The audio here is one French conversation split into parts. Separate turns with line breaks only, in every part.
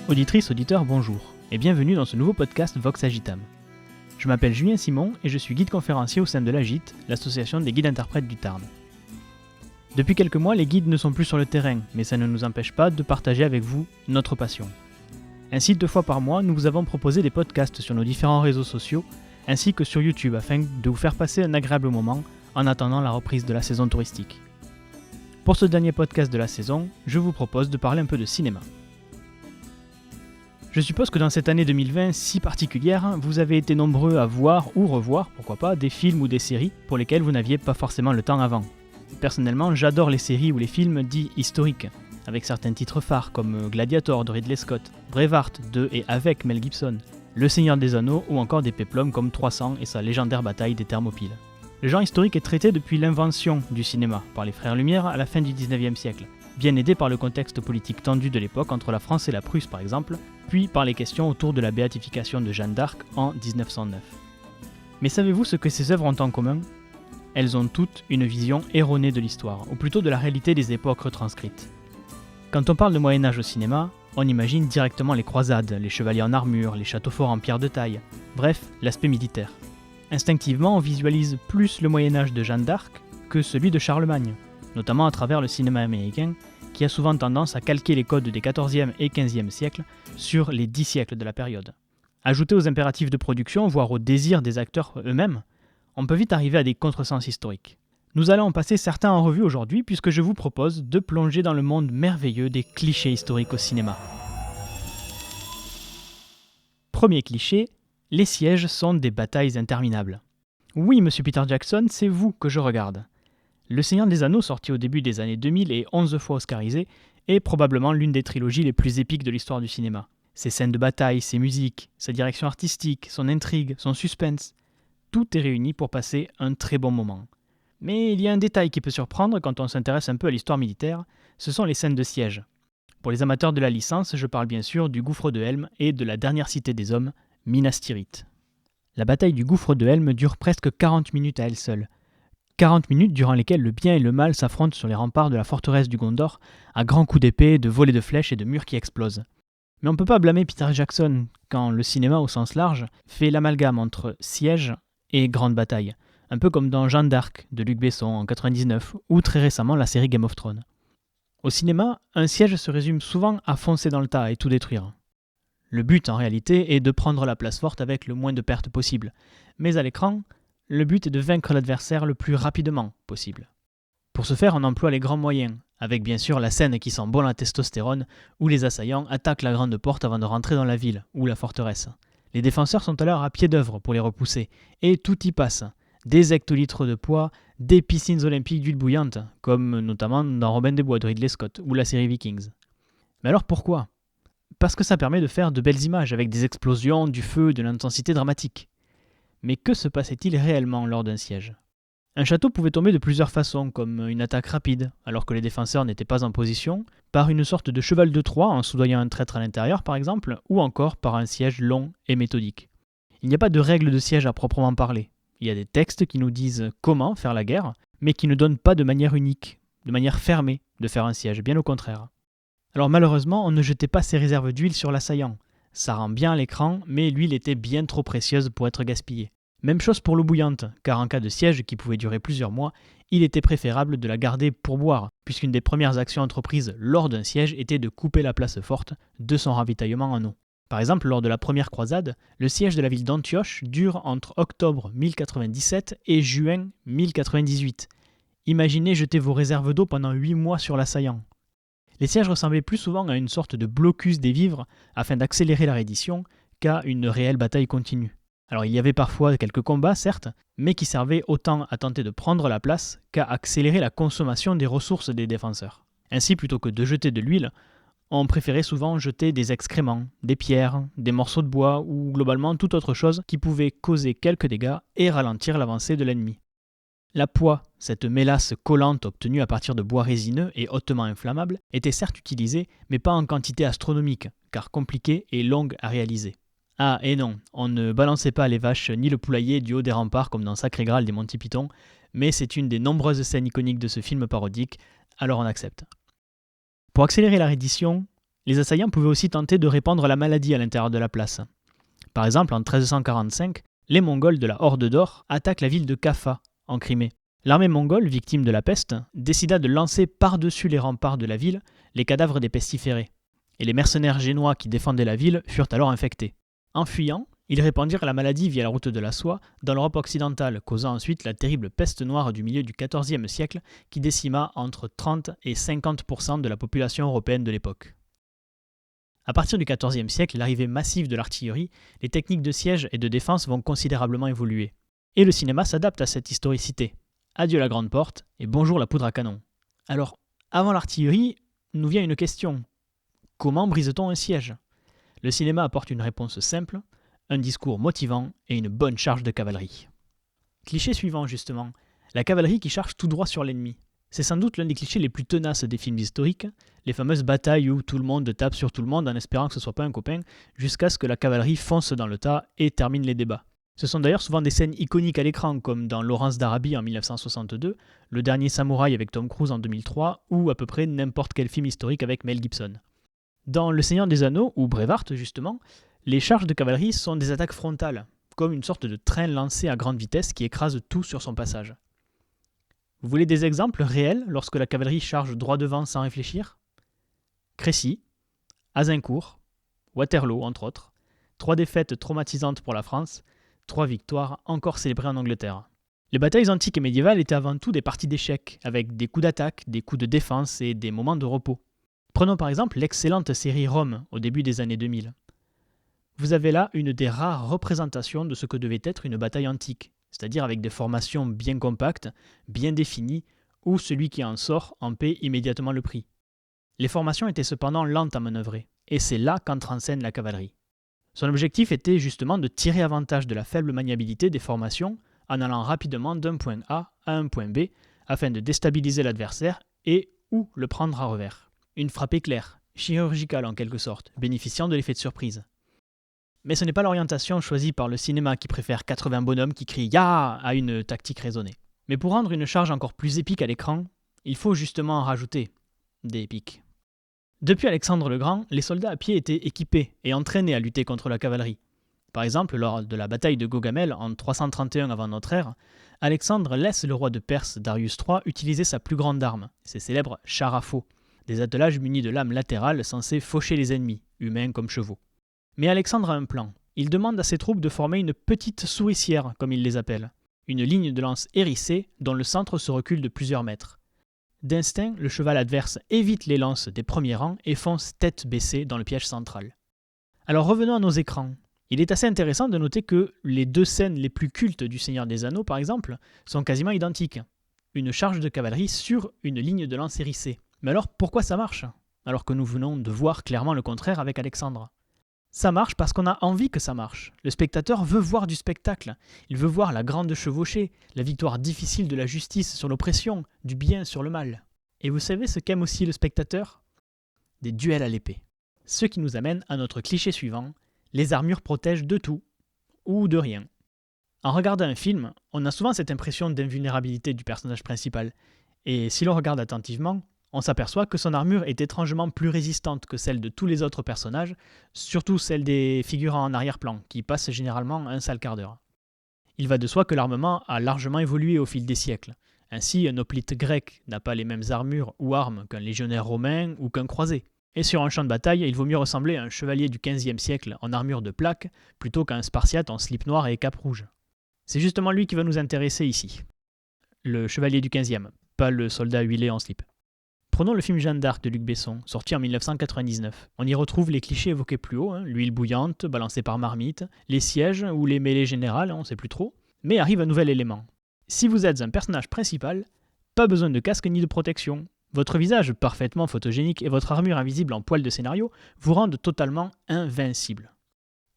Auditrices, auditeurs, bonjour, et bienvenue dans ce nouveau podcast Vox Agitam. Je m'appelle Julien Simon et je suis guide conférencier au sein de l'AGIT, l'association des guides interprètes du Tarn. Depuis quelques mois, les guides ne sont plus sur le terrain, mais ça ne nous empêche pas de partager avec vous notre passion. Ainsi, 2 fois par mois, nous vous avons proposé des podcasts sur nos différents réseaux sociaux, ainsi que sur YouTube, afin de vous faire passer un agréable moment en attendant la reprise de la saison touristique. Pour ce dernier podcast de la saison, je vous propose de parler un peu de cinéma. Je suppose que dans cette année 2020 si particulière, vous avez été nombreux à voir ou revoir, pourquoi pas, des films ou des séries pour lesquels vous n'aviez pas forcément le temps avant. Personnellement, j'adore les séries ou les films dits historiques, avec certains titres phares comme Gladiator de Ridley Scott, Braveheart de et avec Mel Gibson, Le Seigneur des Anneaux ou encore des péplums comme 300 et sa légendaire bataille des Thermopyles. Le genre historique est traité depuis l'invention du cinéma par les frères Lumière à la fin du 19e siècle, bien aidé par le contexte politique tendu de l'époque entre la France et la Prusse par exemple, puis par les questions autour de la béatification de Jeanne d'Arc en 1909. Mais savez-vous ce que ces œuvres ont en commun ? Elles ont toutes une vision erronée de l'histoire, ou plutôt de la réalité des époques retranscrites. Quand on parle de Moyen-Âge au cinéma, on imagine directement les croisades, les chevaliers en armure, les châteaux forts en pierre de taille, bref, l'aspect militaire. Instinctivement, on visualise plus le Moyen-Âge de Jeanne d'Arc que celui de Charlemagne, notamment à travers le cinéma américain, qui a souvent tendance à calquer les codes des XIVe et XVe siècles sur les 10 siècles de la période. Ajouté aux impératifs de production, voire aux désirs des acteurs eux-mêmes, on peut vite arriver à des contresens historiques. Nous allons en passer certains en revue aujourd'hui puisque je vous propose de plonger dans le monde merveilleux des clichés historiques au cinéma. Premier cliché, les sièges sont des batailles interminables. Oui, monsieur Peter Jackson, c'est vous que je regarde. Le Seigneur des Anneaux, sorti au début des années 2000 et 11 fois oscarisé, est probablement l'une des trilogies les plus épiques de l'histoire du cinéma. Ses scènes de bataille, ses musiques, sa direction artistique, son intrigue, son suspense, tout est réuni pour passer un très bon moment. Mais il y a un détail qui peut surprendre quand on s'intéresse un peu à l'histoire militaire, ce sont les scènes de siège. Pour les amateurs de la licence, je parle bien sûr du gouffre de Helm et de la dernière cité des hommes, Minas Tirith. La bataille du gouffre de Helm dure presque 40 minutes à elle seule. 40 minutes durant lesquelles le bien et le mal s'affrontent sur les remparts de la forteresse du Gondor, à grands coups d'épée, de volées de flèches et de murs qui explosent. Mais on ne peut pas blâmer Peter Jackson quand le cinéma au sens large fait l'amalgame entre siège et grande bataille, un peu comme dans Jeanne d'Arc de Luc Besson en 1999 ou très récemment la série Game of Thrones. Au cinéma, un siège se résume souvent à foncer dans le tas et tout détruire. Le but en réalité est de prendre la place forte avec le moins de pertes possible, mais à l'écran, le but est de vaincre l'adversaire le plus rapidement possible. Pour ce faire, on emploie les grands moyens, avec bien sûr la scène qui sent bon la testostérone, où les assaillants attaquent la grande porte avant de rentrer dans la ville, ou la forteresse. Les défenseurs sont alors à pied d'œuvre pour les repousser, et tout y passe. Des hectolitres de poids, des piscines olympiques d'huile bouillante, comme notamment dans Robin des Bois de Ridley Scott, ou la série Vikings. Mais alors pourquoi ? Parce que ça permet de faire de belles images, avec des explosions, du feu, de l'intensité dramatique. Mais que se passait-il réellement lors d'un siège ? Un château pouvait tomber de plusieurs façons, comme une attaque rapide, alors que les défenseurs n'étaient pas en position, par une sorte de cheval de Troie en soudoyant un traître à l'intérieur par exemple, ou encore par un siège long et méthodique. Il n'y a pas de règles de siège à proprement parler. Il y a des textes qui nous disent comment faire la guerre, mais qui ne donnent pas de manière unique, de manière fermée de faire un siège, bien au contraire. Alors malheureusement, on ne jetait pas ses réserves d'huile sur l'assaillant. Ça rend bien à l'écran, mais l'huile était bien trop précieuse pour être gaspillée. Même chose pour l'eau bouillante, car en cas de siège qui pouvait durer plusieurs mois, il était préférable de la garder pour boire, puisqu'une des premières actions entreprises lors d'un siège était de couper la place forte de son ravitaillement en eau. Par exemple, lors de la première croisade, le siège de la ville d'Antioche dure entre octobre 1097 et juin 1098. Imaginez jeter vos réserves d'eau pendant 8 mois sur l'assaillant. Les sièges ressemblaient plus souvent à une sorte de blocus des vivres afin d'accélérer la reddition qu'à une réelle bataille continue. Alors il y avait parfois quelques combats, certes, mais qui servaient autant à tenter de prendre la place qu'à accélérer la consommation des ressources des défenseurs. Ainsi, plutôt que de jeter de l'huile, on préférait souvent jeter des excréments, des pierres, des morceaux de bois ou globalement toute autre chose qui pouvait causer quelques dégâts et ralentir l'avancée de l'ennemi. La poix, cette mélasse collante obtenue à partir de bois résineux et hautement inflammable, était certes utilisée, mais pas en quantité astronomique, car compliquée et longue à réaliser. Ah, et non, on ne balançait pas les vaches ni le poulailler du haut des remparts comme dans Sacré Graal des Monty Python, mais c'est une des nombreuses scènes iconiques de ce film parodique, alors on accepte. Pour accélérer la reddition, Les assaillants pouvaient aussi tenter de répandre la maladie à l'intérieur de la place. Par exemple, en 1345, les Mongols de la Horde d'Or attaquent la ville de Kaffa, en Crimée. L'armée mongole, victime de la peste, décida de lancer par-dessus les remparts de la ville les cadavres des pestiférés. Et les mercenaires génois qui défendaient la ville furent alors infectés. En fuyant, ils répandirent la maladie via la route de la soie dans l'Europe occidentale, causant ensuite la terrible peste noire du milieu du XIVe siècle qui décima entre 30 et 50% de la population européenne de l'époque. À partir du XIVe siècle et l'arrivée massive de l'artillerie, les techniques de siège et de défense vont considérablement évoluer. Et le cinéma s'adapte à cette historicité. Adieu la grande porte et bonjour la poudre à canon. Alors, avant l'artillerie, nous vient une question. Comment brise-t-on un siège ? Le cinéma apporte une réponse simple, un discours motivant et une bonne charge de cavalerie. Cliché suivant justement, la cavalerie qui charge tout droit sur l'ennemi. C'est sans doute l'un des clichés les plus tenaces des films historiques, les fameuses batailles où tout le monde tape sur tout le monde en espérant que ce soit pas un copain, jusqu'à ce que la cavalerie fonce dans le tas et termine les débats. Ce sont d'ailleurs souvent des scènes iconiques à l'écran, comme dans Lawrence d'Arabie en 1962, Le Dernier Samouraï avec Tom Cruise en 2003, ou à peu près n'importe quel film historique avec Mel Gibson. Dans Le Seigneur des Anneaux, ou Braveheart justement, les charges de cavalerie sont des attaques frontales, comme une sorte de train lancé à grande vitesse qui écrase tout sur son passage. Vous voulez des exemples réels lorsque la cavalerie charge droit devant sans réfléchir ? Crécy, Azincourt, Waterloo entre autres, 3 défaites traumatisantes pour la France, 3 victoires encore célébrées en Angleterre. Les batailles antiques et médiévales étaient avant tout des parties d'échecs, avec des coups d'attaque, des coups de défense et des moments de repos. Prenons par exemple l'excellente série Rome au début des années 2000. Vous avez là une des rares représentations de ce que devait être une bataille antique, c'est-à-dire avec des formations bien compactes, bien définies, où celui qui en sort en paie immédiatement le prix. Les formations étaient cependant lentes à manœuvrer, et c'est là qu'entre en scène la cavalerie. Son objectif était justement de tirer avantage de la faible maniabilité des formations en allant rapidement d'un point A à un point B afin de déstabiliser l'adversaire et ou le prendre à revers. Une frappe éclair, chirurgicale en quelque sorte, bénéficiant de l'effet de surprise. Mais ce n'est pas l'orientation choisie par le cinéma qui préfère 80 bonhommes qui crient « Ya !» à une tactique raisonnée. Mais pour rendre une charge encore plus épique à l'écran, il faut justement en rajouter des pics. Depuis Alexandre le Grand, les soldats à pied étaient équipés et entraînés à lutter contre la cavalerie. Par exemple, lors de la bataille de Gaugamel en 331 avant notre ère, Alexandre laisse le roi de Perse Darius III utiliser sa plus grande arme, ses célèbres chars à faux, des attelages munis de lames latérales censés faucher les ennemis, humains comme chevaux. Mais Alexandre a un plan. Il demande à ses troupes de former une petite souricière, comme il les appelle, une ligne de lance hérissée dont le centre se recule de plusieurs mètres. D'instinct, le cheval adverse évite les lances des premiers rangs et fonce tête baissée dans le piège central. Alors revenons à nos écrans. Il est assez intéressant de noter que les 2 scènes les plus cultes du Seigneur des Anneaux, par exemple, sont quasiment identiques. Une charge de cavalerie sur une ligne de lance hérissée. Mais alors pourquoi ça marche ? Alors que nous venons de voir clairement le contraire avec Alexandre. Ça marche parce qu'on a envie que ça marche. Le spectateur veut voir du spectacle. Il veut voir la grande chevauchée, la victoire difficile de la justice sur l'oppression, du bien sur le mal. Et vous savez ce qu'aime aussi le spectateur ? Des duels à l'épée. Ce qui nous amène à notre cliché suivant, les armures protègent de tout, ou de rien. En regardant un film, on a souvent cette impression d'invulnérabilité du personnage principal. Et si l'on regarde attentivement, on s'aperçoit que son armure est étrangement plus résistante que celle de tous les autres personnages, surtout celle des figurants en arrière-plan, qui passent généralement un sale quart d'heure. Il va de soi que l'armement a largement évolué au fil des siècles. Ainsi, un hoplite grec n'a pas les mêmes armures ou armes qu'un légionnaire romain ou qu'un croisé. Et sur un champ de bataille, il vaut mieux ressembler à un chevalier du XVe siècle en armure de plaque, plutôt qu'à un spartiate en slip noir et cape rouge. C'est justement lui qui va nous intéresser ici. Le chevalier du XVe, pas le soldat huilé en slip. Prenons le film Jeanne d'Arc de Luc Besson, sorti en 1999. On y retrouve les clichés évoqués plus haut, l'huile bouillante, balancée par marmite, les sièges ou les mêlées générales, on ne sait plus trop. Mais arrive un nouvel élément. Si vous êtes un personnage principal, pas besoin de casque ni de protection. Votre visage parfaitement photogénique et votre armure invisible en poil de scénario vous rendent totalement invincible.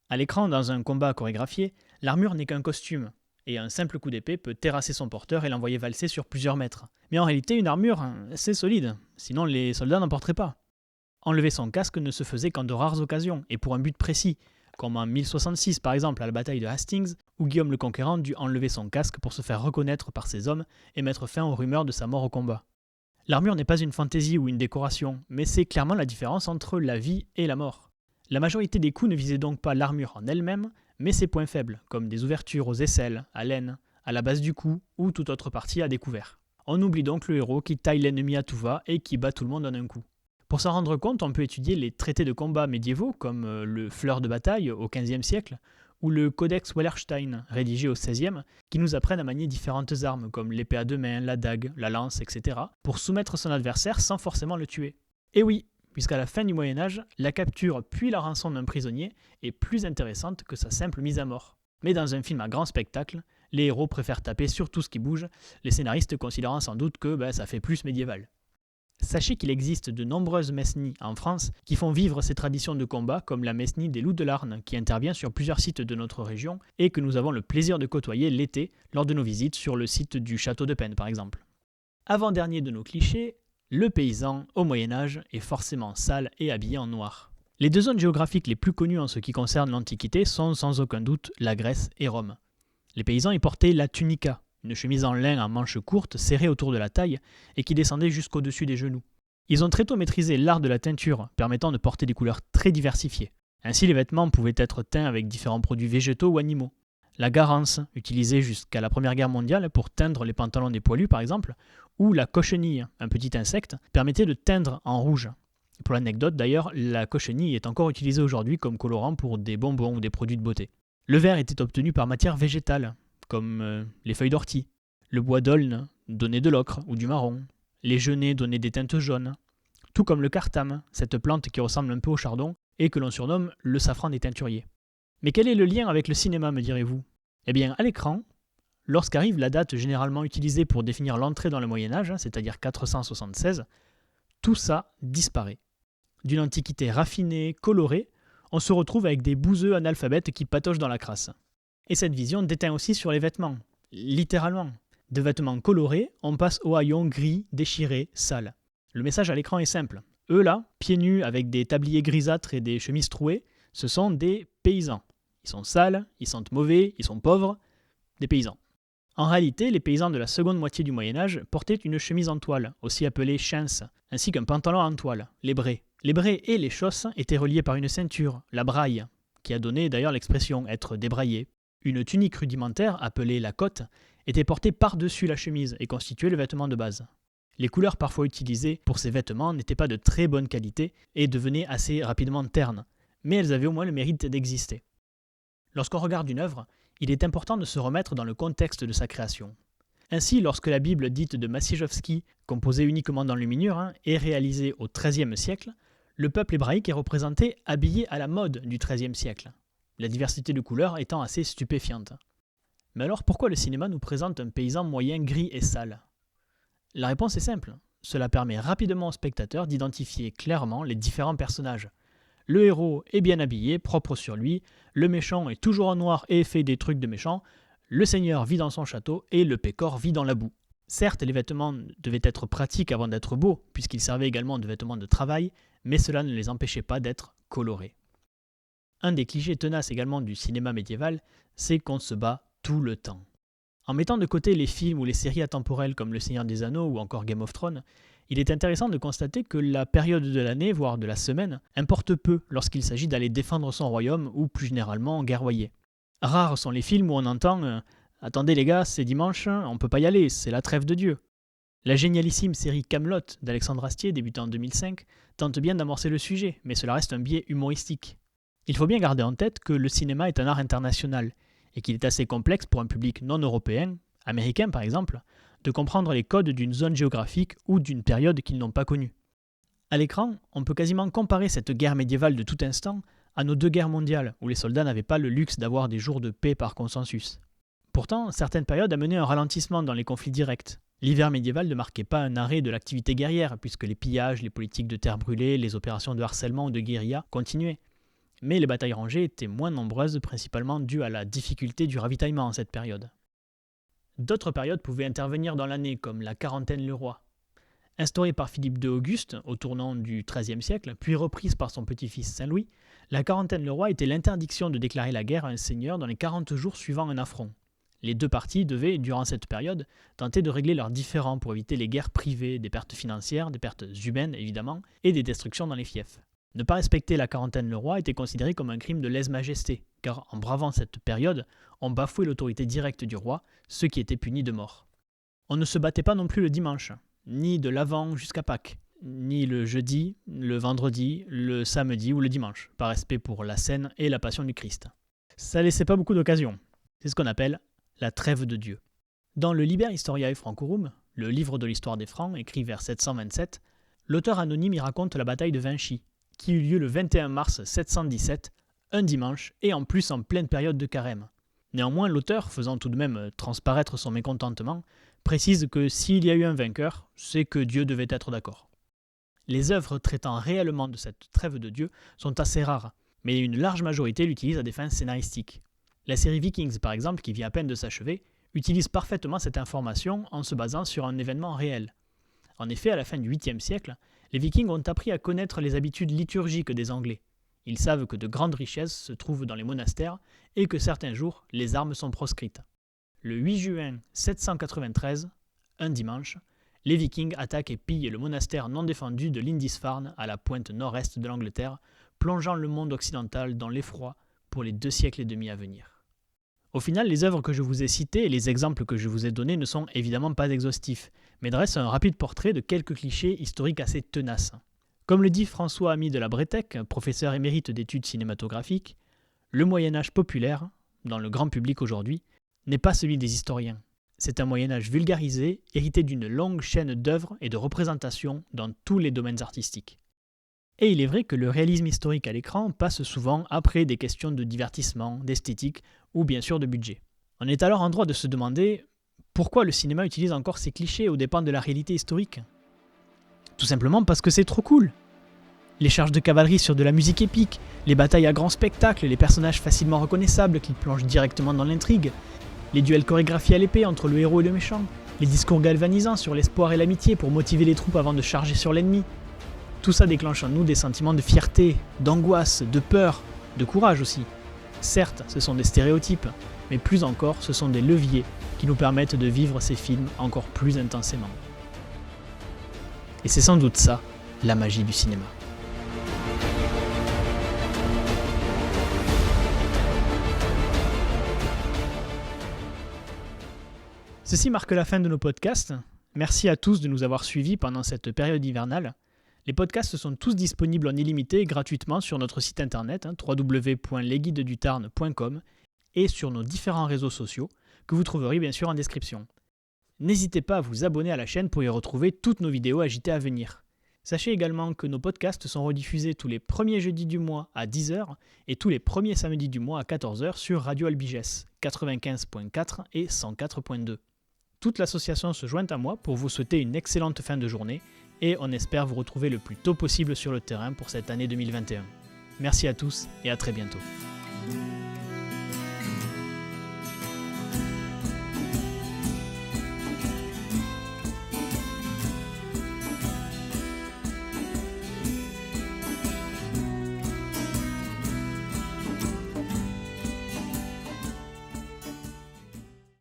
À l'écran, dans un combat chorégraphié, l'armure n'est qu'un costume, et un simple coup d'épée peut terrasser son porteur et l'envoyer valser sur plusieurs mètres. Mais en réalité, une armure, c'est solide, sinon les soldats n'en porteraient pas. Enlever son casque ne se faisait qu'en de rares occasions, et pour un but précis, comme en 1066 par exemple à la bataille de Hastings, où Guillaume le Conquérant dut enlever son casque pour se faire reconnaître par ses hommes et mettre fin aux rumeurs de sa mort au combat. L'armure n'est pas une fantaisie ou une décoration, mais c'est clairement la différence entre la vie et la mort. La majorité des coups ne visaient donc pas l'armure en elle-même, mais ses points faibles, comme des ouvertures aux aisselles, à l'aine, à la base du cou ou toute autre partie à découvert. On oublie donc le héros qui taille l'ennemi à tout va et qui bat tout le monde en un coup. Pour s'en rendre compte, on peut étudier les traités de combat médiévaux comme le Fleur de bataille au XVe siècle ou le Codex Wallerstein rédigé au XVIe qui nous apprennent à manier différentes armes comme l'épée à deux mains, la dague, la lance, etc. pour soumettre son adversaire sans forcément le tuer. Et oui, puisqu'à la fin du Moyen-Âge, la capture puis la rançon d'un prisonnier est plus intéressante que sa simple mise à mort. Mais dans un film à grand spectacle, les héros préfèrent taper sur tout ce qui bouge, les scénaristes considérant sans doute que ça fait plus médiéval. Sachez qu'il existe de nombreuses mesnies en France qui font vivre ces traditions de combat, comme la mesnie des Loups de Larn, qui intervient sur plusieurs sites de notre région et que nous avons le plaisir de côtoyer l'été lors de nos visites sur le site du Château de Penne par exemple. Avant-dernier de nos clichés, le paysan, au Moyen-Âge, est forcément sale et habillé en noir. Les deux zones géographiques les plus connues en ce qui concerne l'Antiquité sont sans aucun doute la Grèce et Rome. Les paysans y portaient la tunica, une chemise en lin à manches courtes serrée autour de la taille et qui descendait jusqu'au-dessus des genoux. Ils ont très tôt maîtrisé l'art de la teinture, permettant de porter des couleurs très diversifiées. Ainsi, les vêtements pouvaient être teints avec différents produits végétaux ou animaux. La garance, utilisée jusqu'à la Première Guerre mondiale pour teindre les pantalons des poilus par exemple, ou la cochenille, un petit insecte, permettait de teindre en rouge. Pour l'anecdote d'ailleurs, la cochenille est encore utilisée aujourd'hui comme colorant pour des bonbons ou des produits de beauté. Le vert était obtenu par matière végétale, comme les feuilles d'ortie. Le bois d'aulne donnait de l'ocre ou du marron. Les genêts donnaient des teintes jaunes. Tout comme le cartame, cette plante qui ressemble un peu au chardon et que l'on surnomme le safran des teinturiers. Mais quel est le lien avec le cinéma, me direz-vous ? Eh bien, à l'écran, lorsqu'arrive la date généralement utilisée pour définir l'entrée dans le Moyen-Âge, c'est-à-dire 476, tout ça disparaît. D'une antiquité raffinée, colorée, on se retrouve avec des bouseux analphabètes qui patochent dans la crasse. Et cette vision déteint aussi sur les vêtements, littéralement. De vêtements colorés, on passe au haillons gris, déchirés, sales. Le message à l'écran est simple. Eux là, pieds nus avec des tabliers grisâtres et des chemises trouées, ce sont des paysans. Ils sont sales, ils sentent mauvais, ils sont pauvres, des paysans. En réalité, les paysans de la seconde moitié du Moyen-Âge portaient une chemise en toile, aussi appelée chance, ainsi qu'un pantalon en toile, les braies. Les braies et les chausses étaient reliés par une ceinture, la braille, qui a donné d'ailleurs l'expression être débraillé. Une tunique rudimentaire, appelée la cotte, était portée par-dessus la chemise et constituait le vêtement de base. Les couleurs parfois utilisées pour ces vêtements n'étaient pas de très bonne qualité et devenaient assez rapidement ternes, mais elles avaient au moins le mérite d'exister. Lorsqu'on regarde une œuvre, il est important de se remettre dans le contexte de sa création. Ainsi, lorsque la Bible dite de Maciejowski, composée uniquement d'enluminure, est réalisée au XIIIe siècle, le peuple hébraïque est représenté habillé à la mode du XIIIe siècle, la diversité de couleurs étant assez stupéfiante. Mais alors pourquoi le cinéma nous présente un paysan moyen gris et sale ? La réponse est simple, cela permet rapidement au spectateur d'identifier clairement les différents personnages. Le héros est bien habillé, propre sur lui, le méchant est toujours en noir et fait des trucs de méchant, le seigneur vit dans son château et le pécore vit dans la boue. Certes, les vêtements devaient être pratiques avant d'être beaux, puisqu'ils servaient également de vêtements de travail, mais cela ne les empêchait pas d'être colorés. Un des clichés tenaces également du cinéma médiéval, c'est qu'on se bat tout le temps. En mettant de côté les films ou les séries atemporelles comme Le Seigneur des Anneaux ou encore Game of Thrones, il est intéressant de constater que la période de l'année, voire de la semaine, importe peu lorsqu'il s'agit d'aller défendre son royaume ou plus généralement guerroyer. Rares sont les films où on entend « Attendez les gars, c'est dimanche, on peut pas y aller, c'est la trêve de Dieu ». La génialissime série Kaamelott d'Alexandre Astier, débutée en 2005, tente bien d'amorcer le sujet, mais cela reste un biais humoristique. Il faut bien garder en tête que le cinéma est un art international, et qu'il est assez complexe pour un public non européen, américain par exemple, de comprendre les codes d'une zone géographique ou d'une période qu'ils n'ont pas connue. À l'écran, on peut quasiment comparer cette guerre médiévale de tout instant à nos deux guerres mondiales, où les soldats n'avaient pas le luxe d'avoir des jours de paix par consensus. Pourtant, certaines périodes amenaient un ralentissement dans les conflits directs. L'hiver médiéval ne marquait pas un arrêt de l'activité guerrière, puisque les pillages, les politiques de terre brûlée, les opérations de harcèlement ou de guérilla continuaient. Mais les batailles rangées étaient moins nombreuses, principalement dues à la difficulté du ravitaillement en cette période. D'autres périodes pouvaient intervenir dans l'année, comme la quarantaine le roi. Instaurée par Philippe II Auguste au tournant du XIIIe siècle, puis reprise par son petit-fils Saint-Louis, la quarantaine le roi était l'interdiction de déclarer la guerre à un seigneur dans les 40 jours suivant un affront. Les deux parties devaient, durant cette période, tenter de régler leurs différends pour éviter les guerres privées, des pertes financières, des pertes humaines évidemment, et des destructions dans les fiefs. Ne pas respecter la quarantaine le roi était considéré comme un crime de lèse-majesté, car en bravant cette période, on bafouait l'autorité directe du roi, ce qui était puni de mort. On ne se battait pas non plus le dimanche, ni de l'Avent jusqu'à Pâques, ni le jeudi, le vendredi, le samedi ou le dimanche, par respect pour la scène et la passion du Christ. Ça laissait pas beaucoup d'occasions. C'est ce qu'on appelle la trêve de Dieu. Dans le Liber Historiae Francorum, le livre de l'histoire des Francs, écrit vers 727, l'auteur anonyme y raconte la bataille de Vinchy, qui eut lieu le 21 mars 717, un dimanche, et en plus en pleine période de carême. Néanmoins, l'auteur, faisant tout de même transparaître son mécontentement, précise que s'il y a eu un vainqueur, c'est que Dieu devait être d'accord. Les œuvres traitant réellement de cette trêve de Dieu sont assez rares, mais une large majorité l'utilisent à des fins scénaristiques. La série Vikings, par exemple, qui vient à peine de s'achever, utilise parfaitement cette information en se basant sur un événement réel. En effet, à la fin du 8e siècle, les Vikings ont appris à connaître les habitudes liturgiques des Anglais. Ils savent que de grandes richesses se trouvent dans les monastères et que certains jours, les armes sont proscrites. Le 8 juin 793, un dimanche, les Vikings attaquent et pillent le monastère non défendu de Lindisfarne à la pointe nord-est de l'Angleterre, plongeant le monde occidental dans l'effroi pour les 2 siècles et demi à venir. Au final, les œuvres que je vous ai citées et les exemples que je vous ai donnés ne sont évidemment pas exhaustifs, mais dressent un rapide portrait de quelques clichés historiques assez tenaces. Comme le dit François Ami de la Bretèque, professeur émérite d'études cinématographiques, le Moyen-Âge populaire, dans le grand public aujourd'hui, n'est pas celui des historiens. C'est un Moyen-Âge vulgarisé, hérité d'une longue chaîne d'œuvres et de représentations dans tous les domaines artistiques. Et il est vrai que le réalisme historique à l'écran passe souvent après des questions de divertissement, d'esthétique ou bien sûr de budget. On est alors en droit de se demander pourquoi le cinéma utilise encore ces clichés aux dépens de la réalité historique. Tout simplement parce que c'est trop cool. Les charges de cavalerie sur de la musique épique, les batailles à grand spectacle, les personnages facilement reconnaissables qui plongent directement dans l'intrigue, les duels chorégraphiés à l'épée entre le héros et le méchant, les discours galvanisants sur l'espoir et l'amitié pour motiver les troupes avant de charger sur l'ennemi. Tout ça déclenche en nous des sentiments de fierté, d'angoisse, de peur, de courage aussi. Certes, ce sont des stéréotypes, mais plus encore, ce sont des leviers qui nous permettent de vivre ces films encore plus intensément. Et c'est sans doute ça, la magie du cinéma. Ceci marque la fin de nos podcasts. Merci à tous de nous avoir suivis pendant cette période hivernale. Les podcasts sont tous disponibles en illimité gratuitement sur notre site internet www.lesguidesdutarn.com et sur nos différents réseaux sociaux que vous trouverez bien sûr en description. N'hésitez pas à vous abonner à la chaîne pour y retrouver toutes nos vidéos agitées à venir. Sachez également que nos podcasts sont rediffusés tous les premiers jeudis du mois à 10h et tous les premiers samedis du mois à 14h sur Radio Albiges 95.4 et 104.2. Toute l'association se joint à moi pour vous souhaiter une excellente fin de journée et on espère vous retrouver le plus tôt possible sur le terrain pour cette année 2021. Merci à tous et à très bientôt.